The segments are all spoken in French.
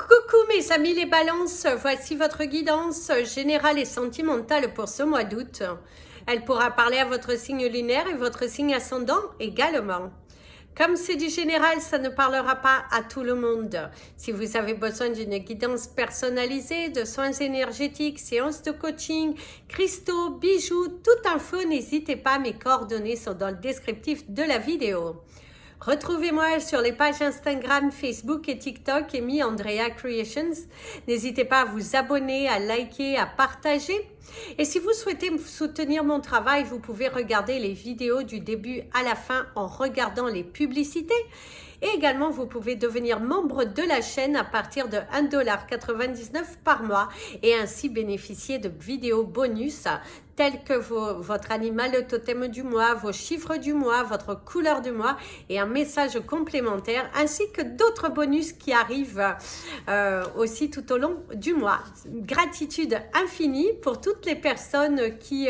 Coucou mes amis les balances, voici votre guidance générale et sentimentale pour ce mois d'août. Elle pourra parler à votre signe lunaire et votre signe ascendant également. Comme c'est du général, ça ne parlera pas à tout le monde. Si vous avez besoin d'une guidance personnalisée, de soins énergétiques, séances de coaching, cristaux, bijoux, toute info, n'hésitez pas, mes coordonnées sont dans le descriptif de la vidéo. Retrouvez-moi sur les pages Instagram, Facebook et TikTok, Amy Andrea Creations. N'hésitez pas à vous abonner, à liker, à partager. Et si vous souhaitez soutenir mon travail, vous pouvez regarder les vidéos du début à la fin en regardant les publicités. Et également, vous pouvez devenir membre de la chaîne à partir de 1,99$ par mois et ainsi bénéficier de vidéos bonus tels que votre animal totem du mois, vos chiffres du mois, votre couleur du mois et un message complémentaire ainsi que d'autres bonus qui arrivent aussi tout au long du mois. Gratitude infinie pour toutes les personnes qui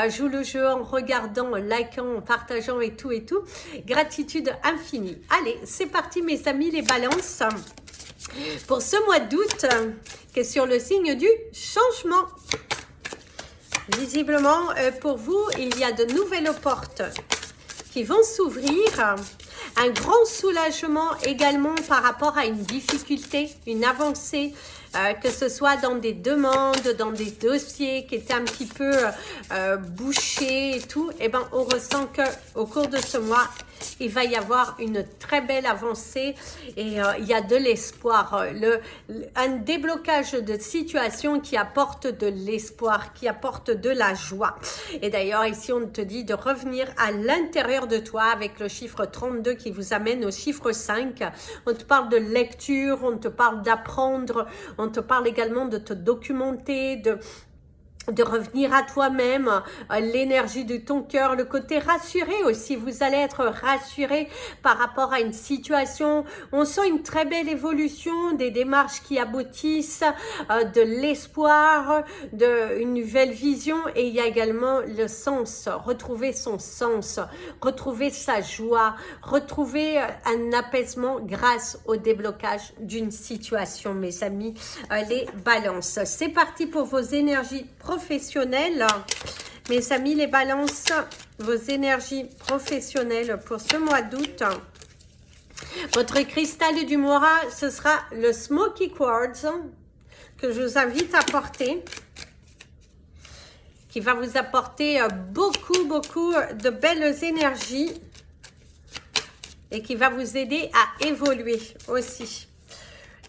jouent le jeu en regardant, en likant, en partageant et tout et tout. Gratitude infinie. Allez, c'est parti mes amis les balances. Pour ce mois d'août, qui est sur le signe du changement. Visiblement, pour vous, il y a de nouvelles portes qui vont s'ouvrir. Un grand soulagement également par rapport à une difficulté, une avancée, que ce soit dans des demandes, dans des dossiers qui étaient un petit peu bouchés et tout. Eh ben, on ressent qu'au cours de ce mois, il va y avoir une très belle avancée et il y a de l'espoir. Un déblocage de situation qui apporte de l'espoir, qui apporte de la joie. Et d'ailleurs, ici, on te dit de revenir à l'intérieur de toi avec le chiffre 32 qui vous amène au chiffre 5. On te parle de lecture, on te parle d'apprendre, on te parle également de te documenter, de revenir à toi-même, l'énergie de ton cœur, le côté rassuré aussi. Vous allez être rassuré par rapport à une situation. On sent une très belle évolution, des démarches qui aboutissent, de l'espoir, une nouvelle vision. Et il y a également le sens, retrouver son sens, retrouver sa joie, retrouver un apaisement grâce au déblocage d'une situation, mes amis, les balances. C'est parti pour vos énergies professionnelles. Mes amis les balances, vos énergies professionnelles pour ce mois d'août. Votre cristal du mois, ce sera le Smoky Quartz que je vous invite à porter, qui va vous apporter beaucoup de belles énergies et qui va vous aider à évoluer aussi.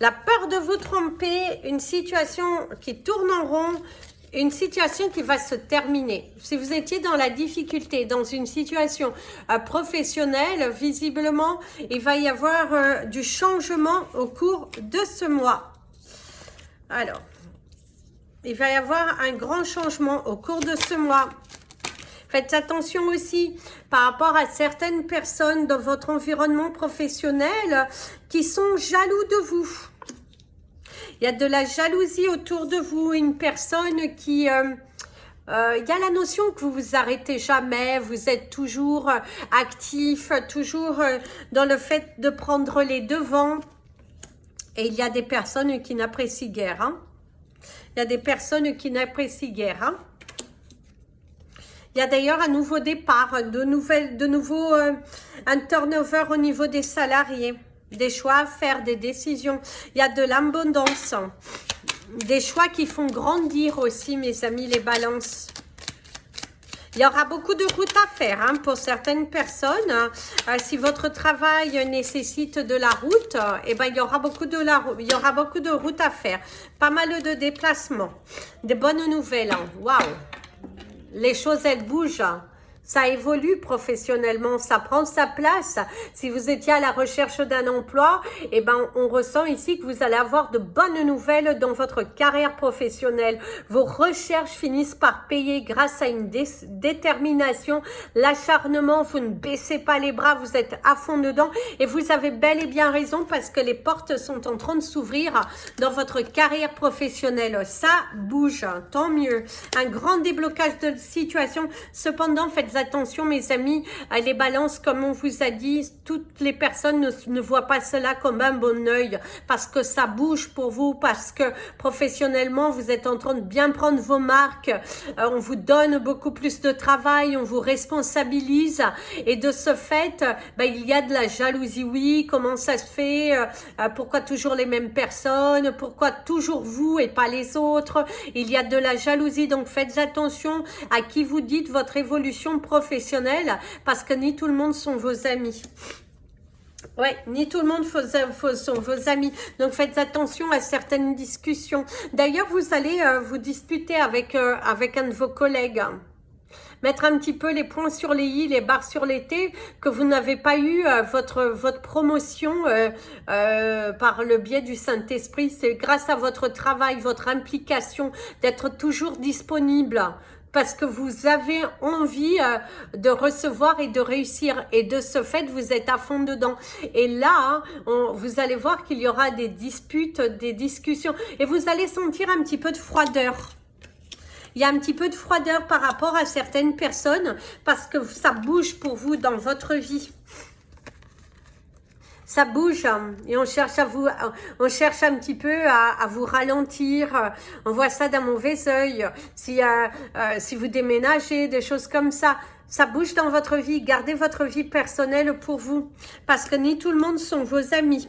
La peur de vous tromper, une situation qui tourne en rond, une situation qui va se terminer. Si vous étiez dans la difficulté, dans une situation professionnelle, visiblement, il va y avoir du changement au cours de ce mois. Alors, il va y avoir un grand changement au cours de ce mois. Faites attention aussi par rapport à certaines personnes dans votre environnement professionnel qui sont jaloux de vous. Il y a de la jalousie autour de vous, une personne qui... il y a la notion que vous vous arrêtez jamais, vous êtes toujours actif, toujours dans le fait de prendre les devants. Et il y a des personnes qui n'apprécient guère. Hein. Il y a des personnes qui n'apprécient guère. Hein. Il y a d'ailleurs un nouveau départ, un turnover au niveau des salariés. Des choix à faire, des décisions. Il y a de l'abondance. Des choix qui font grandir aussi, mes amis, les balances. Il y aura beaucoup de routes à faire hein, pour certaines personnes. Si votre travail nécessite de la route, eh ben, il y aura beaucoup de routes à faire. Pas mal de déplacements. Des bonnes nouvelles. Hein. Waouh! Les choses, elles bougent. Ça évolue professionnellement, ça prend sa place. Si vous étiez à la recherche d'un emploi, eh ben, on ressent ici que vous allez avoir de bonnes nouvelles dans votre carrière professionnelle. Vos recherches finissent par payer grâce à une détermination, l'acharnement. Vous ne baissez pas les bras, vous êtes à fond dedans et vous avez bel et bien raison parce que les portes sont en train de s'ouvrir dans votre carrière professionnelle. Ça bouge, tant mieux. Un grand déblocage de situation. Cependant, faites faites attention mes amis, les balances, comme on vous a dit, toutes les personnes ne voient pas cela comme un bon œil, parce que ça bouge pour vous, parce que professionnellement, vous êtes en train de bien prendre vos marques, on vous donne beaucoup plus de travail, on vous responsabilise, et de ce fait, il y a de la jalousie, oui, comment ça se fait, pourquoi toujours les mêmes personnes, pourquoi toujours vous et pas les autres, il y a de la jalousie, donc faites attention à qui vous dites votre évolution professionnelle, parce que ni tout le monde sont vos amis. Ouais, ni tout le monde sont vos amis. Donc faites attention à certaines discussions. D'ailleurs, vous allez vous disputer avec un de vos collègues. Mettre un petit peu les points sur les i, les barres sur les t, que vous n'avez pas eu votre promotion par le biais du Saint-Esprit. C'est grâce à votre travail, votre implication, d'être toujours disponible. Parce que vous avez envie de recevoir et de réussir. Et de ce fait, vous êtes à fond dedans. Et là, vous allez voir qu'il y aura des disputes, des discussions. Et vous allez sentir un petit peu de froideur. Il y a un petit peu de froideur par rapport à certaines personnes. Parce que ça bouge pour vous dans votre vie. Ça bouge et on cherche un petit peu à vous ralentir. On voit ça d'un mauvais œil. Si vous déménagez, des choses comme ça, ça bouge dans votre vie. Gardez votre vie personnelle pour vous, parce que ni tout le monde sont vos amis.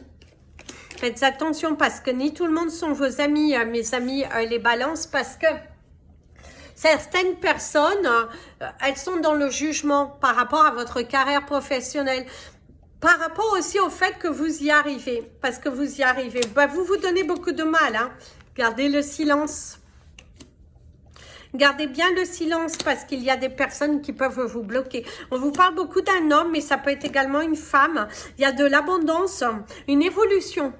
Faites attention, parce que ni tout le monde sont vos amis, mes amis, les balances, parce que certaines personnes, elles sont dans le jugement par rapport à votre carrière professionnelle. Par rapport aussi au fait que vous y arrivez, parce que vous y arrivez, vous vous donnez beaucoup de mal, hein. Gardez le silence. Gardez bien le silence, parce qu'il y a des personnes qui peuvent vous bloquer. On vous parle beaucoup d'un homme, mais ça peut être également une femme. Il y a de l'abondance, une évolution.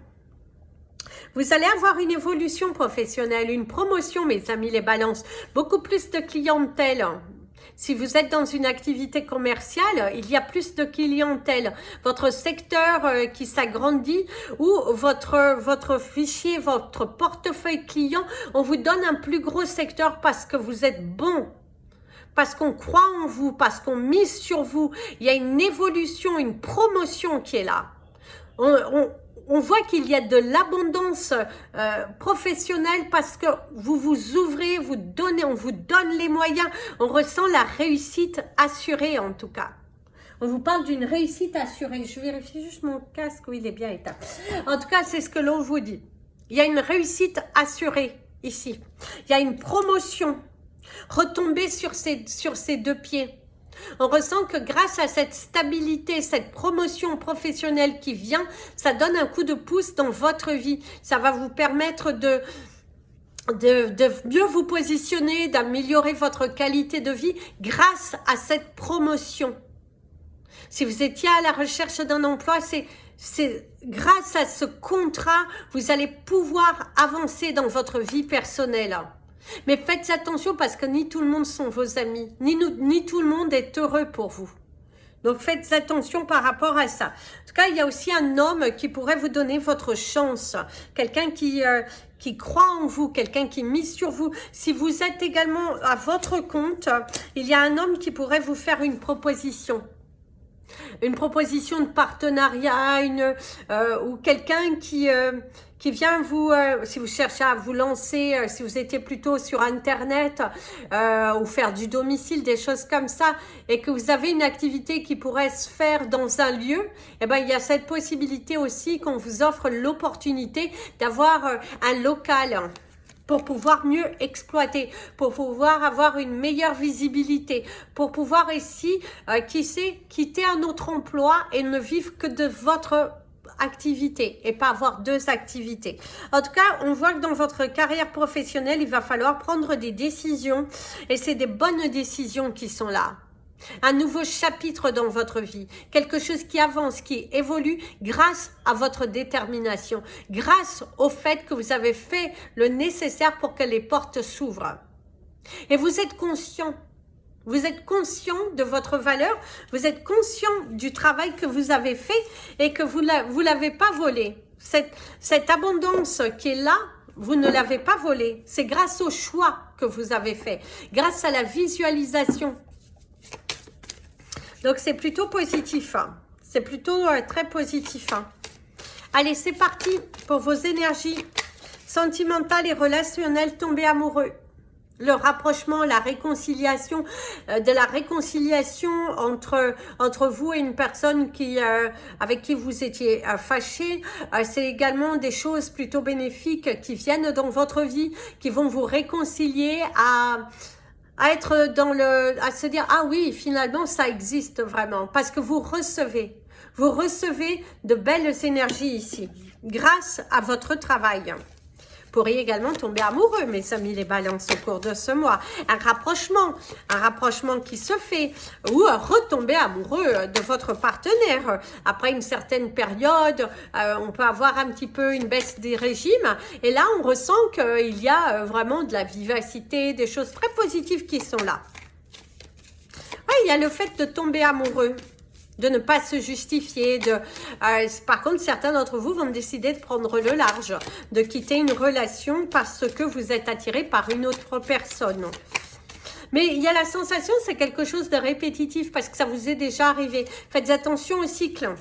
Vous allez avoir une évolution professionnelle, une promotion, mes amis les balances. Beaucoup plus de clientèle. Si vous êtes dans une activité commerciale, il y a plus de clientèle. Votre secteur qui s'agrandit ou votre fichier, votre portefeuille client, on vous donne un plus gros secteur parce que vous êtes bon. Parce qu'on croit en vous, parce qu'on mise sur vous. Il y a une évolution, une promotion qui est là. On voit qu'il y a de l'abondance professionnelle parce que vous vous ouvrez, on vous donne les moyens. On ressent la réussite assurée en tout cas. On vous parle d'une réussite assurée. Je vérifie juste mon casque, oui, il est bien éteint. En tout cas, c'est ce que l'on vous dit. Il y a une réussite assurée ici. Il y a une promotion. Retomber sur ses deux pieds. On ressent que grâce à cette stabilité, cette promotion professionnelle qui vient, ça donne un coup de pouce dans votre vie. Ça va vous permettre de mieux vous positionner, d'améliorer votre qualité de vie grâce à cette promotion. Si vous étiez à la recherche d'un emploi, c'est grâce à ce contrat, vous allez pouvoir avancer dans votre vie personnelle. Mais faites attention parce que ni tout le monde sont vos amis, ni tout le monde est heureux pour vous. Donc faites attention par rapport à ça. En tout cas, il y a aussi un homme qui pourrait vous donner votre chance. Quelqu'un qui croit en vous, quelqu'un qui mise sur vous. Si vous êtes également à votre compte, il y a un homme qui pourrait vous faire une proposition. Une proposition de partenariat, ou quelqu'un qui vient vous, si vous cherchez à vous lancer, si vous étiez plutôt sur Internet, ou faire du domicile, des choses comme ça, et que vous avez une activité qui pourrait se faire dans un lieu, eh ben, il y a cette possibilité aussi qu'on vous offre l'opportunité d'avoir un local pour pouvoir mieux exploiter, pour pouvoir avoir une meilleure visibilité, pour pouvoir ici, qui sait, quitter un autre emploi et ne vivre que de votre activité et pas avoir deux activités. En tout cas, on voit que dans votre carrière professionnelle, il va falloir prendre des décisions et c'est des bonnes décisions qui sont là. Un nouveau chapitre dans votre vie, quelque chose qui avance, qui évolue grâce à votre détermination, grâce au fait que vous avez fait le nécessaire pour que les portes s'ouvrent. Et vous êtes conscient de votre valeur, vous êtes conscient du travail que vous avez fait et que vous l'avez pas volé. Cette abondance qui est là, vous ne l'avez pas volée. C'est grâce au choix que vous avez fait, grâce à la visualisation. Donc, c'est plutôt positif. Hein. C'est plutôt très positif. Hein. Allez, c'est parti pour vos énergies sentimentales et relationnelles tombées amoureux. Le rapprochement, la réconciliation, de la réconciliation entre vous et une personne avec qui vous étiez fâché. C'est également des choses plutôt bénéfiques qui viennent dans votre vie, qui vont vous réconcilier à être à se dire, ah oui, finalement, ça existe vraiment, parce que vous recevez de belles énergies ici, grâce à votre travail. Vous pourriez également tomber amoureux, mes amis les balances, au cours de ce mois. Un rapprochement qui se fait, ou retomber amoureux de votre partenaire. Après une certaine période, on peut avoir un petit peu une baisse des régimes, et là on ressent qu'il y a vraiment de la vivacité, des choses très positives qui sont là. Ouais, il y a le fait de tomber amoureux, de ne pas se justifier. Par contre, certains d'entre vous vont décider de prendre le large, de quitter une relation parce que vous êtes attiré par une autre personne. Mais il y a la sensation, c'est quelque chose de répétitif parce que ça vous est déjà arrivé. Faites attention au cycle.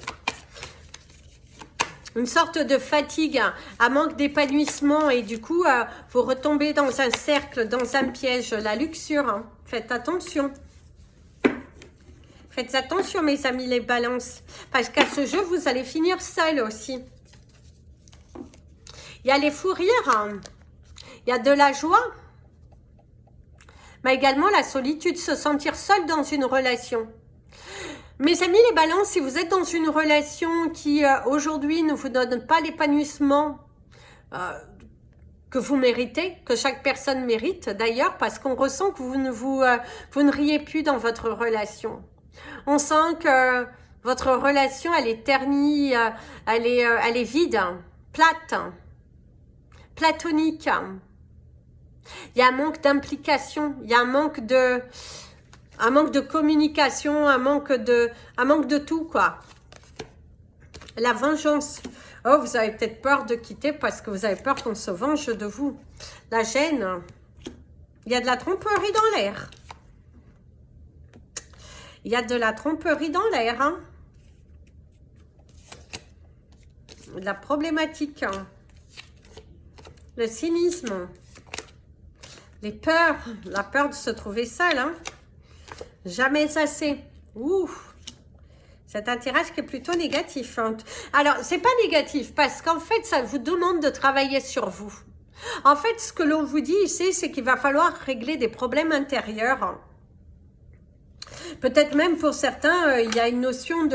Une sorte de fatigue, un manque d'épanouissement et du coup, vous retombez dans un cercle, dans un piège, la luxure. Hein. Faites attention. Faites attention, mes amis les balances, parce qu'à ce jeu, vous allez finir seul aussi. Il y a les fous rires, hein. Il y a de la joie, mais également la solitude, se sentir seul dans une relation. Mes amis les balances, si vous êtes dans une relation qui aujourd'hui ne vous donne pas l'épanouissement que vous méritez, que chaque personne mérite d'ailleurs, parce qu'on ressent que vous ne riez plus dans votre relation. On sent que votre relation, elle est ternie, elle est vide, plate, platonique. Il y a un manque d'implication, il y a un manque de communication, un manque de tout, quoi. La vengeance. Oh, vous avez peut-être peur de quitter parce que vous avez peur qu'on se venge de vous. La gêne. Il y a de la tromperie dans l'air. Il y a de la tromperie dans l'air, hein. De la problématique, hein. Le cynisme, les peurs, la peur de se trouver seul, hein. Jamais assez. Ouh, c'est un tirage qui est plutôt négatif, hein. Alors, c'est pas négatif parce qu'en fait, ça vous demande de travailler sur vous. En fait, ce que l'on vous dit ici, c'est qu'il va falloir régler des problèmes intérieurs, hein. Peut-être même pour certains, il y a une notion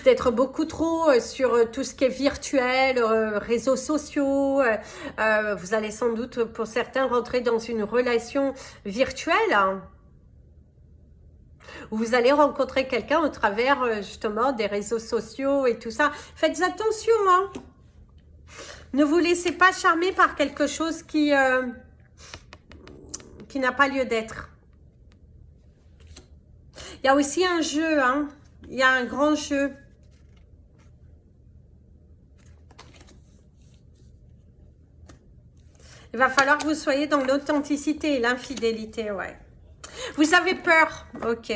d'être beaucoup trop sur tout ce qui est virtuel, réseaux sociaux. Vous allez sans doute, pour certains, rentrer dans une relation virtuelle, hein, où vous allez rencontrer quelqu'un au travers justement des réseaux sociaux et tout ça. Faites attention, hein. Ne vous laissez pas charmer par quelque chose qui n'a pas lieu d'être. Il y a aussi un jeu, hein. Il y a un grand jeu. Il va falloir que vous soyez dans l'authenticité et l'infidélité, ouais. Vous avez peur, ok.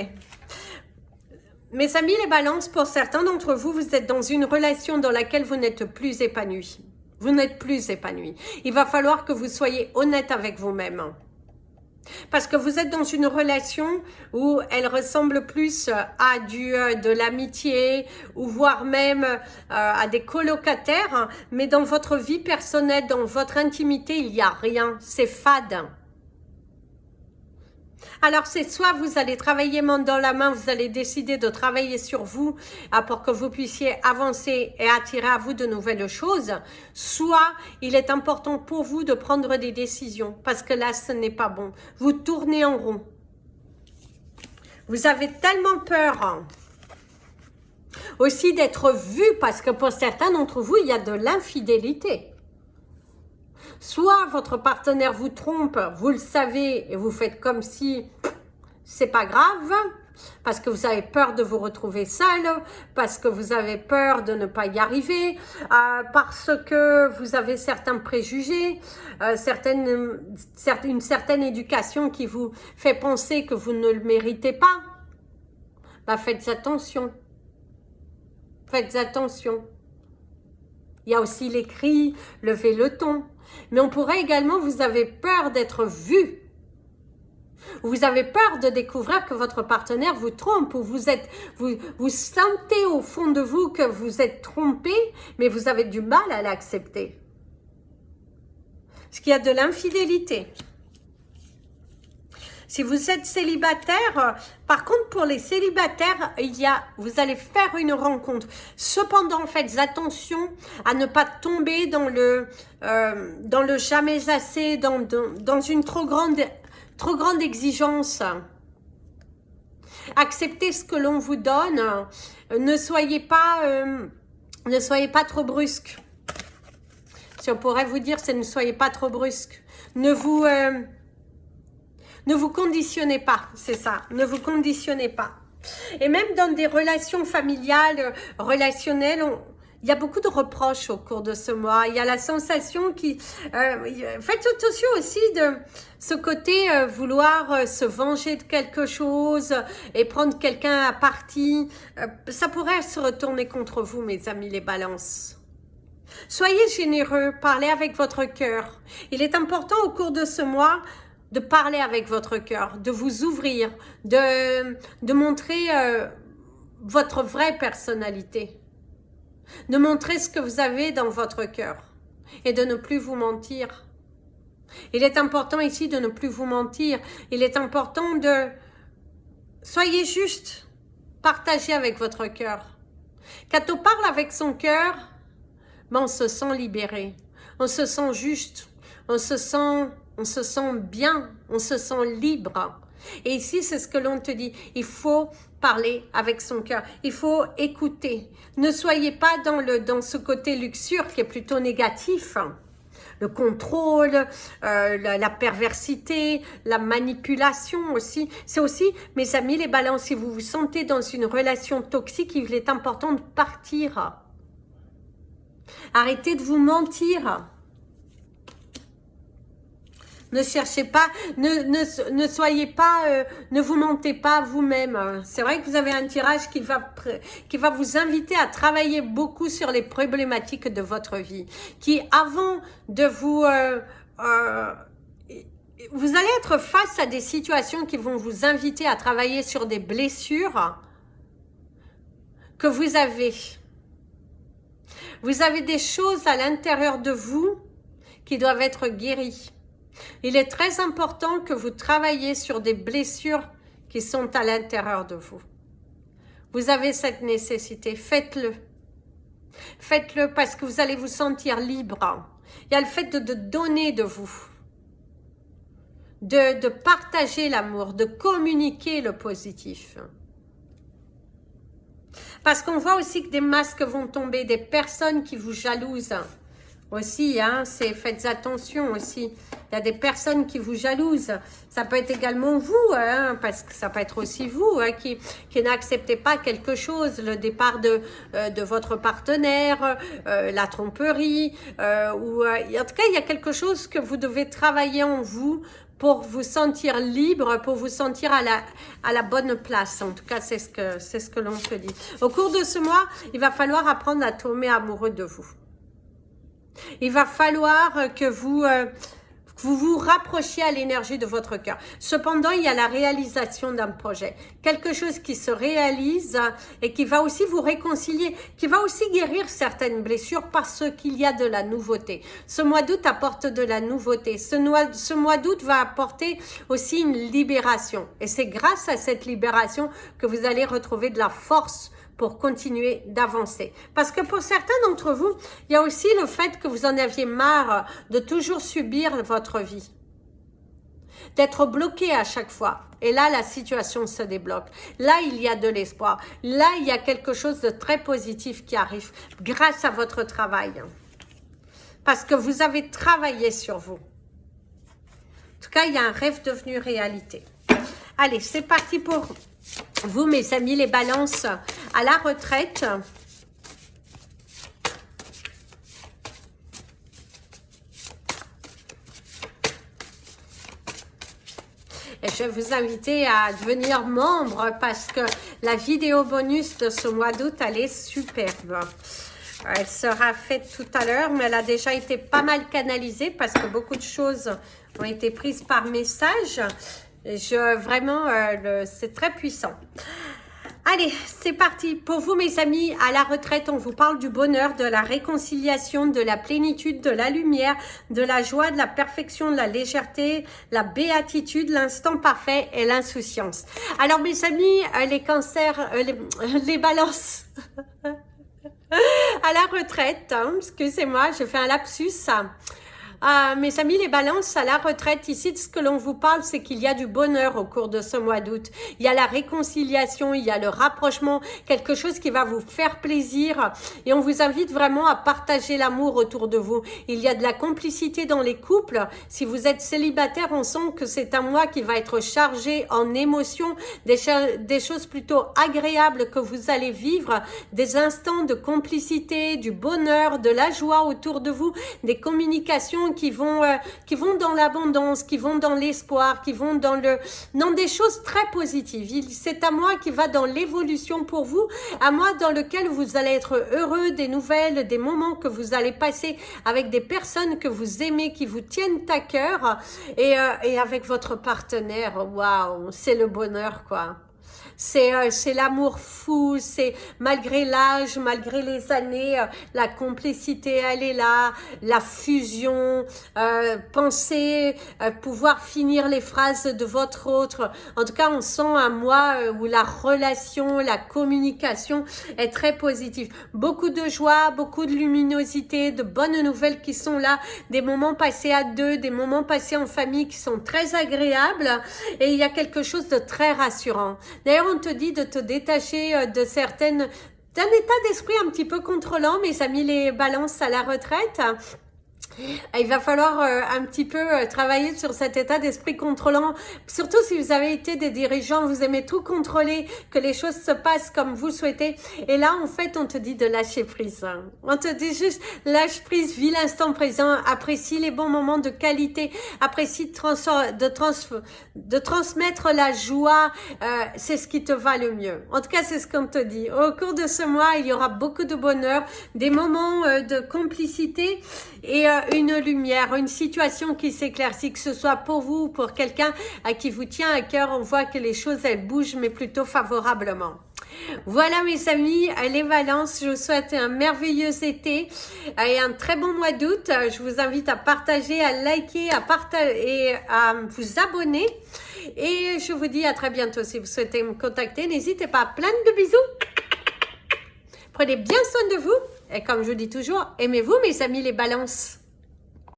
Mes amis les balances, pour certains d'entre vous, vous êtes dans une relation dans laquelle vous n'êtes plus épanoui. Vous n'êtes plus épanoui. Il va falloir que vous soyez honnête avec vous-même. Parce que vous êtes dans une relation où elle ressemble plus à de l'amitié ou voire même à des colocataires, mais dans votre vie personnelle, dans votre intimité, il n'y a rien, c'est fade. Alors c'est soit vous allez travailler main dans la main, vous allez décider de travailler sur vous pour que vous puissiez avancer et attirer à vous de nouvelles choses, soit il est important pour vous de prendre des décisions parce que là ce n'est pas bon. Vous tournez en rond. Vous avez tellement peur aussi d'être vu parce que pour certains d'entre vous il y a de l'infidélité. Soit votre partenaire vous trompe, vous le savez et vous faites comme si c'est pas grave, parce que vous avez peur de vous retrouver seul, parce que vous avez peur de ne pas y arriver, parce que vous avez certains préjugés, une certaine éducation qui vous fait penser que vous ne le méritez pas. bah faites attention. Faites attention. Il y a aussi les cris, levez le ton. Mais on pourrait également, vous avez peur d'être vu. Vous avez peur de découvrir que votre partenaire vous trompe ou vous sentez au fond de vous que vous êtes trompé, mais vous avez du mal à l'accepter. Parce qu'il y a de l'infidélité. Si vous êtes célibataire, par contre pour les célibataires, vous allez faire une rencontre. Cependant, faites attention à ne pas tomber dans le jamais assez, dans une trop grande exigence. Acceptez ce que l'on vous donne. Ne soyez pas trop brusque. Si on pourrait vous dire, c'est ne soyez pas trop brusque. Ne vous conditionnez pas, c'est ça. Ne vous conditionnez pas. Et même dans des relations familiales, relationnelles, il y a beaucoup de reproches au cours de ce mois. Il y a la sensation faites attention aussi de ce côté vouloir se venger de quelque chose et prendre quelqu'un à partie. Ça pourrait se retourner contre vous, mes amis les balances. Soyez généreux, parlez avec votre cœur. Il est important au cours de ce mois de parler avec votre cœur, de vous ouvrir, de montrer votre vraie personnalité, de montrer ce que vous avez dans votre cœur et de ne plus vous mentir. Il est important ici de ne plus vous mentir. Il est important de... Soyez juste, partagez avec votre cœur. Quand on parle avec son cœur, on se sent libéré, on se sent juste, on se sent bien, on se sent libre. Et ici, c'est ce que l'on te dit. Il faut parler avec son cœur. Il faut écouter. Ne soyez pas dans ce côté luxure qui est plutôt négatif. Le contrôle, la perversité, la manipulation aussi. C'est aussi, mes amis les balances, si vous vous sentez dans une relation toxique, il est important de partir. Arrêtez de vous mentir. Ne cherchez pas, ne soyez pas, ne vous mentez pas vous-même. C'est vrai que vous avez un tirage qui va vous inviter à travailler beaucoup sur les problématiques de votre vie. Qui, avant de vous allez être face à des situations qui vont vous inviter à travailler sur des blessures que vous avez. Vous avez des choses à l'intérieur de vous qui doivent être guéries. Il est très important que vous travailliez sur des blessures qui sont à l'intérieur de vous. Vous avez cette nécessité, faites-le. Faites-le parce que vous allez vous sentir libre. Il y a le fait de donner de vous, de partager l'amour, de communiquer le positif. Parce qu'on voit aussi que des masques vont tomber, des personnes qui vous jalousent. Aussi, hein, faites attention aussi. Il y a des personnes qui vous jalousent. Ça peut être également vous, hein, parce que ça peut être aussi vous hein, qui n'acceptez pas quelque chose, le départ de votre partenaire, la tromperie, ou en tout cas, il y a quelque chose que vous devez travailler en vous pour vous sentir libre, pour vous sentir à la bonne place. En tout cas, c'est ce que l'on te dit. Au cours de ce mois, il va falloir apprendre à tomber amoureux de vous. Il va falloir que vous vous rapprochiez à l'énergie de votre cœur. Cependant, il y a la réalisation d'un projet. Quelque chose qui se réalise et qui va aussi vous réconcilier, qui va aussi guérir certaines blessures parce qu'il y a de la nouveauté. Ce mois d'août apporte de la nouveauté. Ce mois d'août va apporter aussi une libération. Et c'est grâce à cette libération que vous allez retrouver de la force pour continuer d'avancer. Parce que pour certains d'entre vous, il y a aussi le fait que vous en aviez marre de toujours subir votre vie. D'être bloqué à chaque fois. Et là, la situation se débloque. Là, il y a de l'espoir. Là, il y a quelque chose de très positif qui arrive grâce à votre travail. Parce que vous avez travaillé sur vous. En tout cas, il y a un rêve devenu réalité. Allez, c'est parti pour vous, mes amis, les balances à la retraite. Et je vais vous inviter à devenir membre parce que La vidéo bonus de ce mois d'août, elle est superbe. Elle sera faite tout à l'heure, mais elle a déjà été pas mal canalisée parce que beaucoup de choses ont été prises par message. Vraiment, c'est très puissant. Allez, c'est parti. Pour vous, mes amis, à la retraite, on vous parle du bonheur, de la réconciliation, de la plénitude, de la lumière, de la joie, de la perfection, de la légèreté, la béatitude, l'instant parfait et l'insouciance. Alors, mes amis, les cancers, les balances... à la retraite, hein, excusez-moi, je fais un lapsus. Mes amis, les balances, à la retraite, ici, ce que l'on vous parle, c'est qu'il y a du bonheur au cours de ce mois d'août. Il y a la réconciliation, il y a le rapprochement, quelque chose qui va vous faire plaisir. Et on vous invite vraiment à partager l'amour autour de vous. Il y a de la complicité dans les couples. Si vous êtes célibataire, on sent que c'est un mois qui va être chargé en émotions, des choses plutôt agréables que vous allez vivre, des instants de complicité, du bonheur, de la joie autour de vous, des communications qui vont dans l'abondance, qui vont dans l'espoir, qui vont dans des choses très positives. C'est un mois qui va dans l'évolution pour vous, un mois dans lequel vous allez être heureux, des nouvelles, des moments que vous allez passer avec des personnes que vous aimez, qui vous tiennent à cœur, et avec votre partenaire. Waouh, c'est le bonheur, quoi. C'est l'amour fou, c'est malgré l'âge, malgré les années, la complicité, elle est là, la fusion, penser, pouvoir finir les phrases de votre autre. En tout cas, on sent un mois où la relation, la communication est très positive. Beaucoup de joie, beaucoup de luminosité, de bonnes nouvelles qui sont là, des moments passés à deux, des moments passés en famille qui sont très agréables, et il y a quelque chose de très rassurant. D'ailleurs, on te dit de te détacher d'un état d'esprit un petit peu contrôlant, mes amis les balances à la retraite. Il va falloir un petit peu travailler sur cet état d'esprit contrôlant, surtout si vous avez été des dirigeants, vous aimez tout contrôler, que les choses se passent comme vous souhaitez. Et là, en fait, on te dit de lâcher prise. On te dit juste, lâche prise, vis l'instant présent, apprécie les bons moments de qualité, apprécie de transmettre la joie, c'est ce qui te va le mieux. En tout cas, c'est ce qu'on te dit. Au cours de ce mois, il y aura beaucoup de bonheur, des moments de complicité et une lumière, une situation qui s'éclaircit, que ce soit pour vous ou pour quelqu'un à qui vous tient à cœur. On voit que les choses, elles bougent, mais plutôt favorablement. Voilà mes amis, les balances, je vous souhaite un merveilleux été et un très bon mois d'août. Je vous invite à partager, à liker, à partager et à vous abonner. Et je vous dis à très bientôt. Si vous souhaitez me contacter, n'hésitez pas. Plein de bisous. Prenez bien soin de vous. Et comme je dis toujours, aimez-vous mes amis les balances.